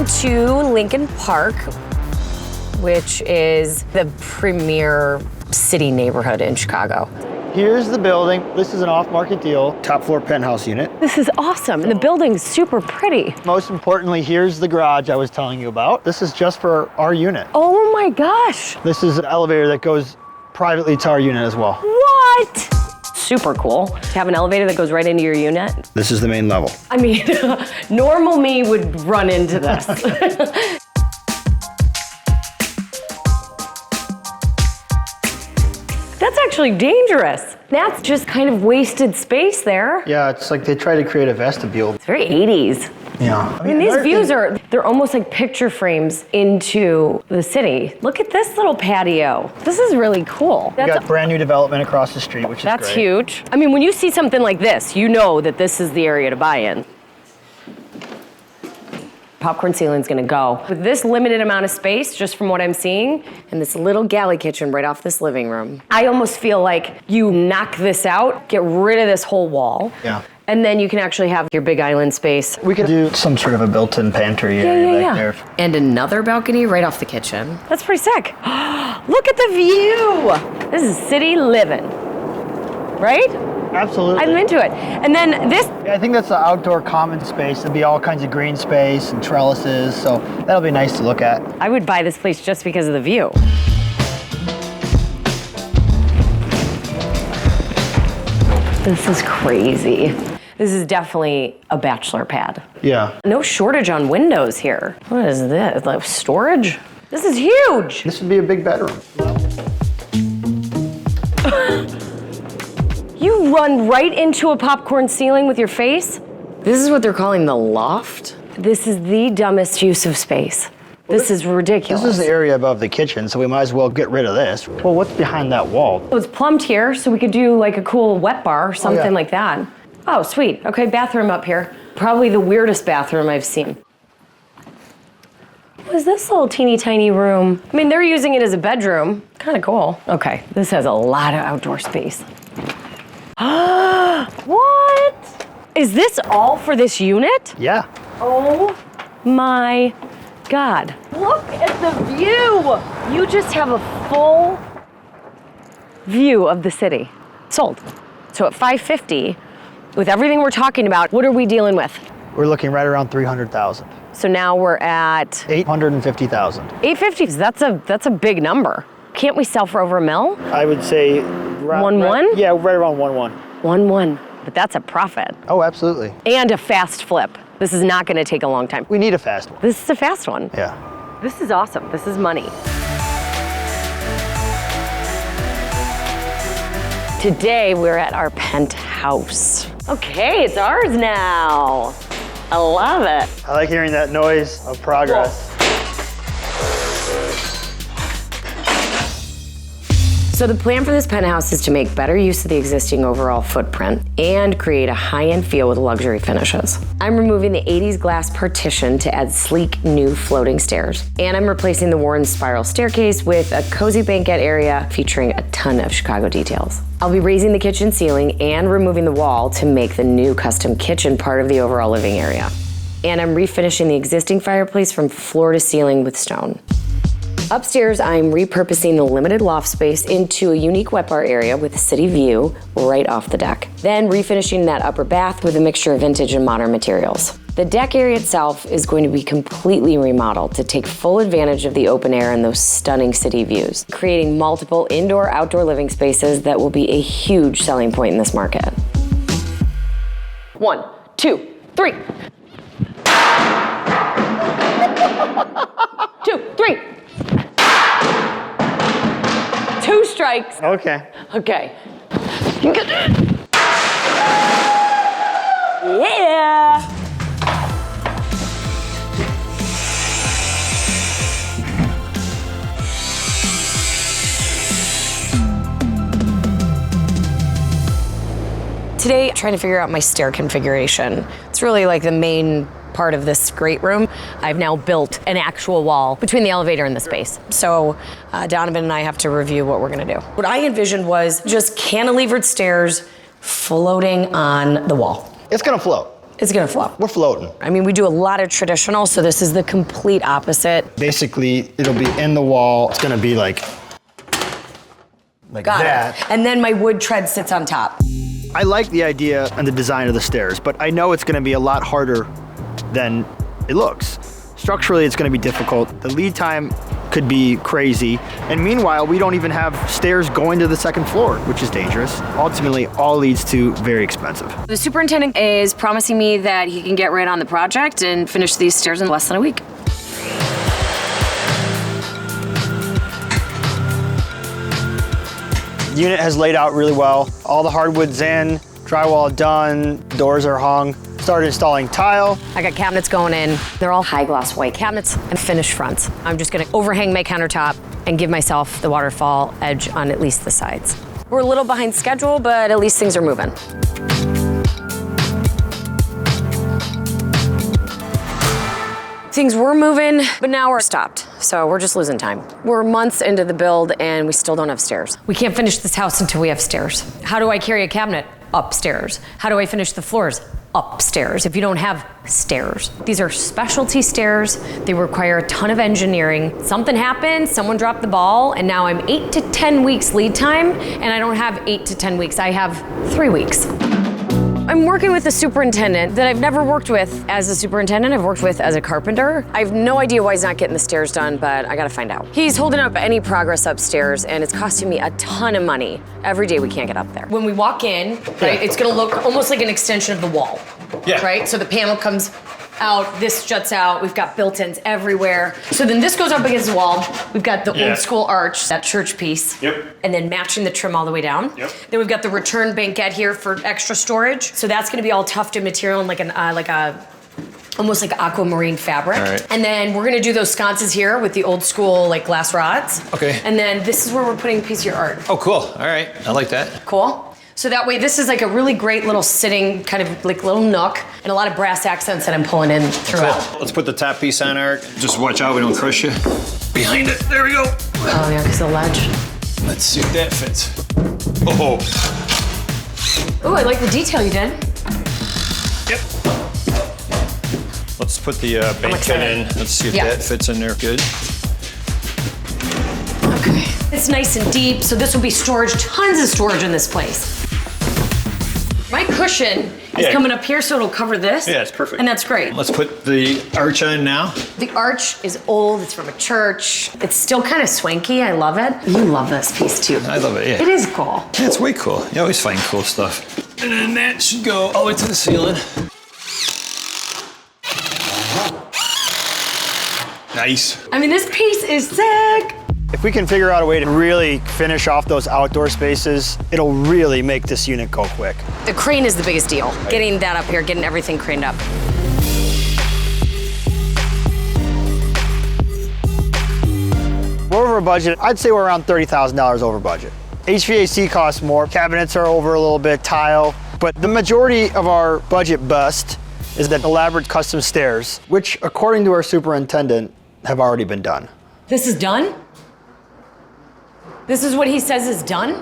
into Lincoln Park, which is the premier city neighborhood in Chicago. Here's the building. This is an off-market deal. Top floor penthouse unit. This is awesome. And the building's super pretty. Most importantly, here's the garage I was telling you about. This is just for our unit. Oh my gosh. This is an elevator that goes privately to our unit as well. What? Super cool to have an elevator that goes right into your unit. This is the main level. I mean, normal me would run into this. That's actually dangerous. That's just kind of wasted space there. Yeah, it's like they try to create a vestibule. It's very 80s. Yeah. I mean, these views they're almost like picture frames into the city. Look at this little patio. This is really cool. We got brand new development across the street, which is That's great. huge. I mean, when you see something like this, you know that this is the area to buy in. Popcorn ceiling's gonna go. With this limited amount of space, just from what I'm seeing, and this little galley kitchen right off this living room, I almost feel like you knock this out, get rid of this whole wall. Yeah. And then you can actually have your big island space. We could do some sort of a built-in pantry area back there. And another balcony right off the kitchen. That's pretty sick. Look at the view. This is city living, right? Absolutely. I'm into it. And then this. Yeah, I think that's the outdoor common space. There'll be all kinds of green space and trellises, so that'll be nice to look at. I would buy this place just because of the view. This is crazy. This is definitely a bachelor pad. Yeah. No shortage on windows here. What is this? Like storage? This is huge. This would be a big bedroom. You run right into a popcorn ceiling with your face? This is what they're calling the loft? This is the dumbest use of space. This is ridiculous. This is the area above the kitchen, so we might as well get rid of this. Well, what's behind that wall? It was plumbed here, so we could do like a cool wet bar or something like that. Oh, sweet. Okay, bathroom up here. Probably the weirdest bathroom I've seen. What is this little teeny tiny room? I mean, they're using it as a bedroom. Kind of cool. Okay, this has a lot of outdoor space. What? Is this all for this unit? Yeah. Oh my God. Look at the view. You just have a full view of the city. Sold. So at $550, with everything we're talking about, what are we dealing with? We're looking right around 300,000. So now we're at 850,000. 850. That's a big number. Can't we sell for over $1 million? I would say 1-1? Yeah, right around 1-1. 1-1. But that's a profit. Oh, absolutely. And a fast flip. This is not going to take a long time. We need a fast one. This is a fast one. Yeah. This is awesome. This is money. Today we're at our penthouse. Okay, it's ours now. I love it. I like hearing that noise of progress. Whoa. So the plan for this penthouse is to make better use of the existing overall footprint and create a high-end feel with luxury finishes. I'm removing the 80s glass partition to add sleek new floating stairs. And I'm replacing the worn spiral staircase with a cozy banquette area featuring a ton of Chicago details. I'll be raising the kitchen ceiling and removing the wall to make the new custom kitchen part of the overall living area. And I'm refinishing the existing fireplace from floor to ceiling with stone. Upstairs, I'm repurposing the limited loft space into a unique wet bar area with a city view right off the deck. Then refinishing that upper bath with a mixture of vintage and modern materials. The deck area itself is going to be completely remodeled to take full advantage of the open air and those stunning city views, creating multiple indoor-outdoor living spaces that will be a huge selling point in this market. 1, 2, 3. 2, 3. 2 strikes. Okay. Okay. Yeah. Today, trying to figure out my stair configuration. It's really like the main part of this great room. I've now built an actual wall between the elevator and the space. So Donovan and I have to review what we're gonna do. What I envisioned was just cantilevered stairs floating on the wall. It's gonna float. It's gonna flow. We're floating. I mean, we do a lot of traditional, so this is the complete opposite. Basically, it'll be in the wall. It's gonna be like Got that. it. And then my wood tread sits on top. I like the idea and the design of the stairs, but I know it's gonna be a lot harder than it looks. Structurally, it's gonna be difficult. The lead time could be crazy. And meanwhile, we don't even have stairs going to the second floor, which is dangerous. Ultimately, all leads to very expensive. The superintendent is promising me that he can get right on the project and finish these stairs in less than a week. The unit has laid out really well. All the hardwood's in, drywall done, doors are hung. Started installing tile. I got cabinets going in. They're all high gloss white cabinets and finished fronts. I'm just gonna overhang my countertop and give myself the waterfall edge on at least the sides. We're a little behind schedule, but at least things are moving. Things were moving, but now we're stopped. So we're just losing time. We're months into the build and we still don't have stairs. We can't finish this house until we have stairs. How do I carry a cabinet? Upstairs. How do I finish the floors? Upstairs, if you don't have stairs. These are specialty stairs. They require a ton of engineering. Something happened, someone dropped the ball, and now I'm 8 to 10 weeks lead time, and I don't have 8 to 10 weeks, I have 3 weeks. I'm working with a superintendent that I've never worked with as a superintendent. I've worked with as a carpenter. I have no idea why he's not getting the stairs done, but I gotta find out. He's holding up any progress upstairs, and it's costing me a ton of money. Every day we can't get up there. When we walk in, right, it's gonna look almost like an extension of the wall. Yeah. Right? So the panel comes out, this juts out, we've got built-ins everywhere. So then this goes up against the wall. We've got the old school arch, that church piece. Yep. And then matching the trim all the way down. Yep. Then we've got the return banquette here for extra storage. So that's gonna be all tufted material and almost like aquamarine fabric. All right. And then we're gonna do those sconces here with the old school like glass rods. Okay. And then this is where we're putting a piece of your art. Oh, cool. All right. I like that. Cool. So that way, this is like a really great little sitting kind of like little nook and a lot of brass accents that I'm pulling in throughout. Cool. Let's put the top piece on, Art. Just watch out we don't crush you. Behind it. There we go. Oh yeah, because the ledge. Let's see if that fits. Oh. Oh, I like the detail you did. Yep. Let's put the banquette excited. in. Let's see if Yeah. that fits in there good. Okay. It's nice and deep, so this will be storage, tons of storage in this place. My cushion is coming up here, so it'll cover this. Yeah, it's perfect. And that's great. Let's put the arch on now. The arch is old, it's from a church. It's still kind of swanky, I love it. You love this piece too. I love it, yeah. It is cool. Yeah, it's way cool. You always find cool stuff. And then that should go all the way to the ceiling. Nice. I mean, this piece is sick. If we can figure out a way to really finish off those outdoor spaces, it'll really make this unit go quick. The crane is the biggest deal. Getting that up here, getting everything craned up. We're over budget. I'd say we're around $30,000 over budget. HVAC costs more, cabinets are over a little bit, tile, but the majority of our budget bust is that elaborate custom stairs, which according to our superintendent, have already been done. This is done? This is what he says is done?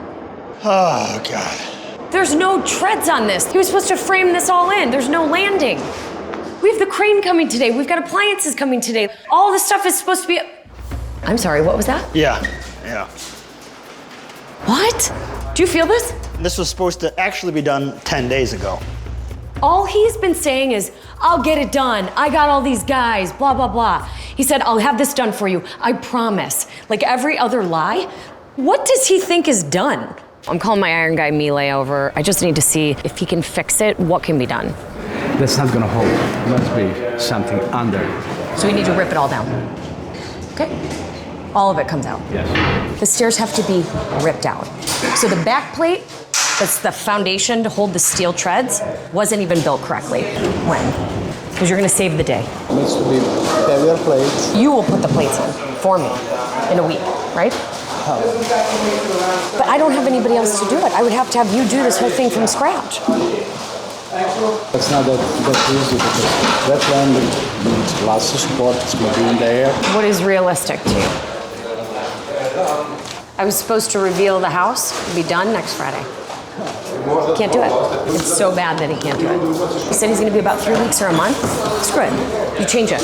Oh, God. There's no treads on this. He was supposed to frame this all in. There's no landing. We have the crane coming today. We've got appliances coming today. All this stuff is supposed to be... I'm sorry, what was that? Yeah. What? Do you feel this? This was supposed to actually be done 10 days ago. All he's been saying is, I'll get it done. I got all these guys, blah, blah, blah. He said, I'll have this done for you. I promise. Like every other lie. What does he think is done? I'm calling my iron guy Melee over. I just need to see if he can fix it. What can be done? That's not gonna hold. Must be something under. So we need to rip it all down. Okay? All of it comes out. Yes. The stairs have to be ripped out. So the back plate, that's the foundation to hold the steel treads, wasn't even built correctly. When? Because you're gonna save the day. Needs to be heavier plates. You will put the plates in for me in a week, right? But I don't have anybody else to do it. I would have to have you do this whole thing from scratch. It's not that easy because that land needs lots of support. It's gonna be in the air. What is realistic to you? I was supposed to reveal the house, be done next Friday. Can't do it. It's so bad that he can't do it. He said he's gonna be about 3 weeks or a month. Screw it, you change it.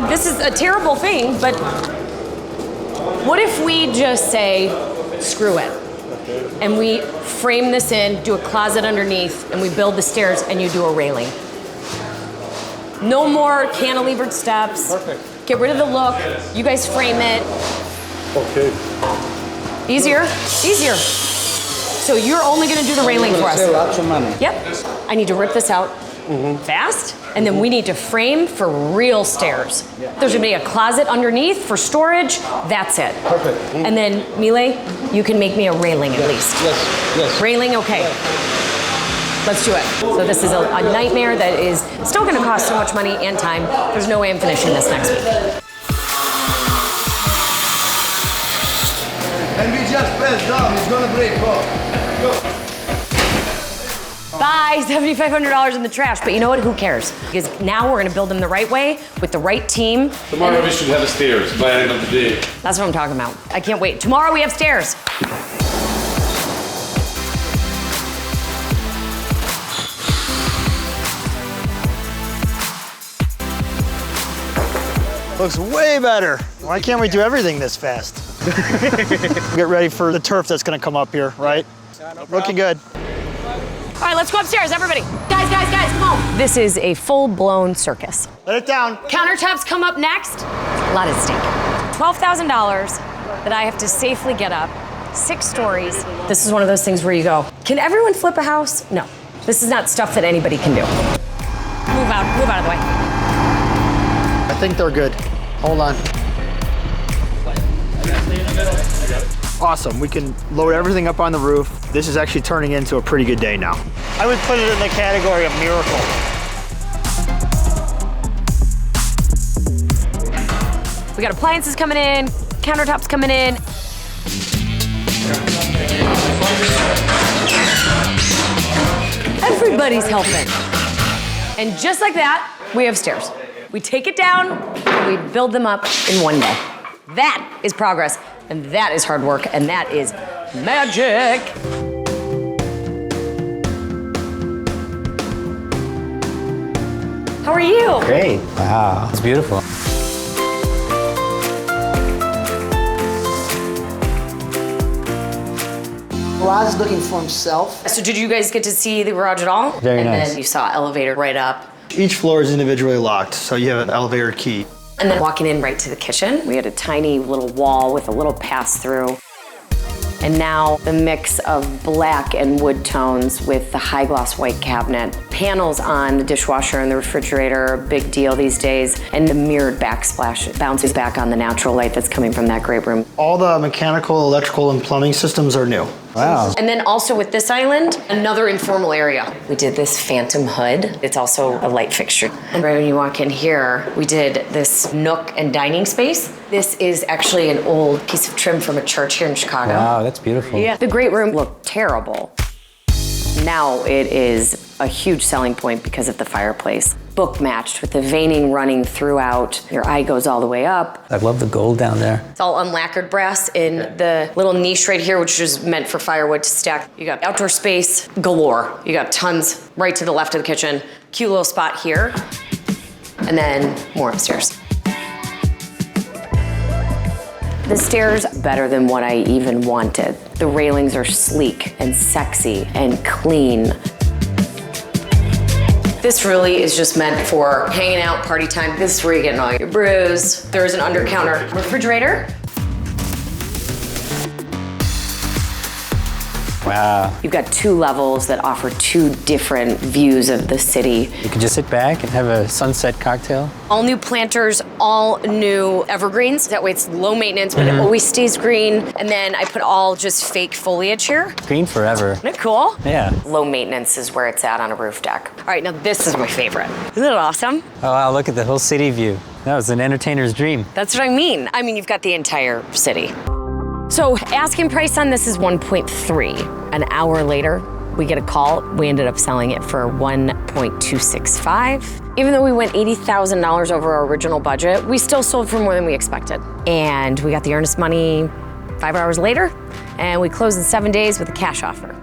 This is a terrible thing, but what if we just say, screw it? And we frame this in, do a closet underneath, and we build the stairs and you do a railing. No more cantilevered steps. Perfect. Get rid of the look. You guys frame it. Okay. Easier, easier. So you're only gonna do the railing for us. Save lots of money. Yep. I need to rip this out fast, and then we need to frame for real stairs. There's gonna be a closet underneath for storage. That's it. Perfect. And then, Mile, you can make me a railing at least. Yes. Railing, okay. Let's do it. So this is a nightmare that is still gonna cost so much money and time. There's no way I'm finishing this next week. And we just press down, it's gonna break off. Go. Bye, $7,500 in the trash. But you know what, who cares? Because now we're gonna build them the right way with the right team. Tomorrow we should have a stairs by the end of the day. That's what I'm talking about. I can't wait. Tomorrow we have stairs. Looks way better. Why can't we do everything this fast? Get ready for the turf that's gonna come up here, right? Looking good. All right, let's go upstairs, everybody. Guys, come on. This is a full-blown circus. Let it down. Countertops come up next. A lot at stake. $12,000 that I have to safely get up. 6 stories. This is one of those things where you go, can everyone flip a house? No. This is not stuff that anybody can do. Move out of the way. I think they're good. Hold on. Awesome, we can load everything up on the roof. This is actually turning into a pretty good day now. I would put it in the category of miracle. We got appliances coming in, countertops coming in. Everybody's helping. And just like that, we have stairs. We take it down, and we build them up in one day. That is progress, and that is hard work, and that is magic. How are you? Great. Wow, it's beautiful. Rod is looking for himself. So did you guys get to see the garage at all? Very and nice. And then you saw elevator right up. Each floor is individually locked, so you have an elevator key. And then walking in right to the kitchen, we had a tiny little wall with a little pass-through. And now the mix of black and wood tones with the high gloss white cabinet. Panels on the dishwasher and the refrigerator, big deal these days. And the mirrored backsplash bounces back on the natural light that's coming from that great room. All the mechanical, electrical, and plumbing systems are new. Wow. And then also with this island, another informal area. We did this phantom hood. It's also a light fixture. And right when you walk in here, we did this nook and dining space. This is actually an old piece of trim from a church here in Chicago. Wow, that's beautiful. Yeah, the great room looked terrible. Now it is a huge selling point because of the fireplace. Book matched with the veining running throughout. Your eye goes all the way up. I love the gold down there. It's all unlacquered brass in the little niche right here, which is meant for firewood to stack. You got outdoor space galore. You got tons right to the left of the kitchen. Cute little spot here. And then more upstairs. The stairs better than what I even wanted. The railings are sleek and sexy and clean. This really is just meant for hanging out, party time. This is where you're getting all your brews. There's an under-counter refrigerator. Wow. You've got 2 levels that offer 2 different views of the city. You could just sit back and have a sunset cocktail. All new planters, all new evergreens. That way it's low maintenance, but it always stays green. And then I put all just fake foliage here. Green forever. Isn't it cool? Yeah. Low maintenance is where it's at on a roof deck. All right, now this is my favorite. Isn't it awesome? Oh, wow, look at the whole city view. That was an entertainer's dream. That's what I mean. I mean, you've got the entire city. So asking price on this is 1.3. An hour later, we get a call. We ended up selling it for 1.265. Even though we went $80,000 over our original budget, we still sold for more than we expected. And we got the earnest money 5 hours later, and we closed in 7 days with a cash offer.